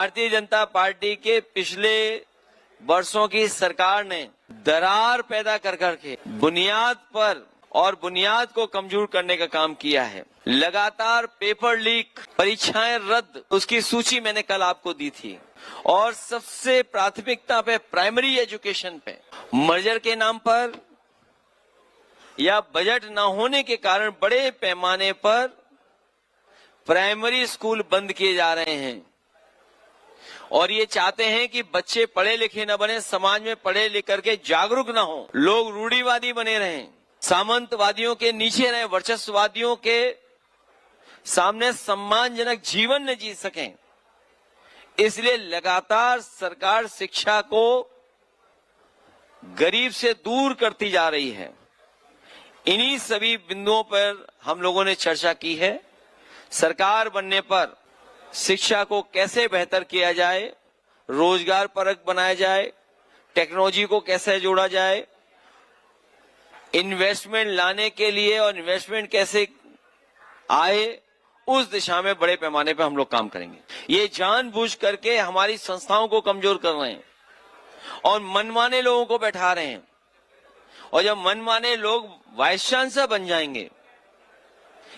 Bharatiya Janata party के पिछले वर्षों की सरकार ने दरार पैदा कर करके बुनियाद को कमजोर करने का काम किया है। लगातार पेपर लीक, परीक्षाएं रद्द, उसकी सूची मैंने कल आपको दी थी। और सबसे प्राथमिकता पे प्राइमरी एजुकेशन पे मर्जर के नाम पर या बजट न होने के कारण बड़े पैमाने पर प्राइमरी स्कूल बंद किए जा रहे हैं। और ये चाहते हैं कि बच्चे पढ़े लिखे न बने, समाज में पढ़े लिख करके जागरूक न हो, लोग रूढ़िवादी बने रहें, सामंतवादियों के नीचे रहे, वर्चस्ववादियों के सामने सम्मानजनक जीवन न जी सकें। इसलिए लगातार सरकार शिक्षा को गरीब से दूर करती जा रही है। इन्हीं सभी बिंदुओं पर हम लोगों ने चर्चा की है। सरकार बनने पर शिक्षा को कैसे बेहतर किया जाए, रोजगार परक बनाया जाए, टेक्नोलॉजी को कैसे जोड़ा जाए, इन्वेस्टमेंट लाने के लिए और इन्वेस्टमेंट कैसे आए, उस दिशा में बड़े पैमाने पर हम लोग काम करेंगे। ये जानबूझ करके हमारी संस्थाओं को कमजोर कर रहे हैं और मनमाने लोगों को बैठा रहे हैं। और जब मनमाने लोग वाइस चांसलर बन जाएंगे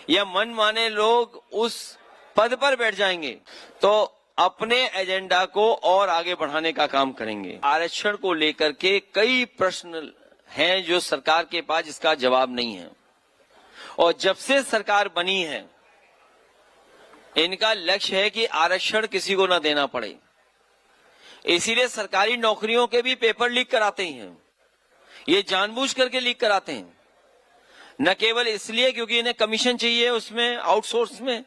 या मनमाने लोग उस पद पर बैठ जाएंगे तो अपने एजेंडा को और आगे बढ़ाने का काम करेंगे। आरक्षण को लेकर के कई प्रश्न हैं जो सरकार के पास इसका जवाब नहीं है। और जब से सरकार बनी है इनका लक्ष्य है कि आरक्षण किसी को न देना पड़े। इसीलिए सरकारी नौकरियों के भी पेपर लीक कराते हैं। ये जानबूझ करके लीक कराते हैं, न केवल इसलिए क्योंकि इन्हें कमीशन चाहिए उसमें, आउटसोर्स में।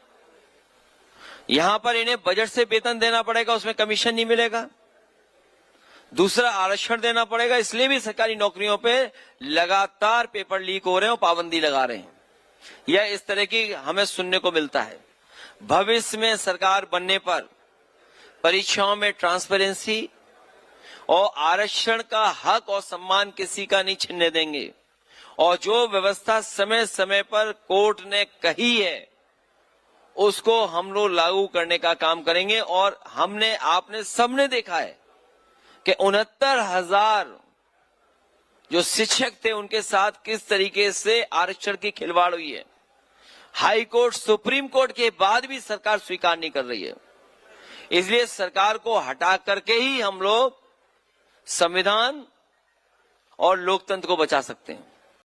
यहां पर इन्हें बजट से वेतन देना पड़ेगा, उसमें कमीशन नहीं मिलेगा। दूसरा, आरक्षण देना पड़ेगा, इसलिए भी सरकारी नौकरियों पे लगातार पेपर लीक हो रहे हैं और पाबंदी लगा रहे हैं। यह इस तरह की हमें सुनने को मिलता है। भविष्य में सरकार बनने पर परीक्षाओं में ट्रांसपेरेंसी और आरक्षण का हक और सम्मान किसी का नहीं छीनने देंगे। और जो व्यवस्था समय समय पर कोर्ट ने कही है उसको हम लोग लागू करने का काम करेंगे। और आपने सबने देखा है कि 69,000 जो शिक्षक थे उनके साथ किस तरीके से आरक्षण की खिलवाड़ हुई है। हाई कोर्ट, सुप्रीम कोर्ट के बाद भी सरकार स्वीकार नहीं कर रही है। इसलिए सरकार को हटा करके ही हम लोग संविधान और लोकतंत्र को बचा सकते हैं।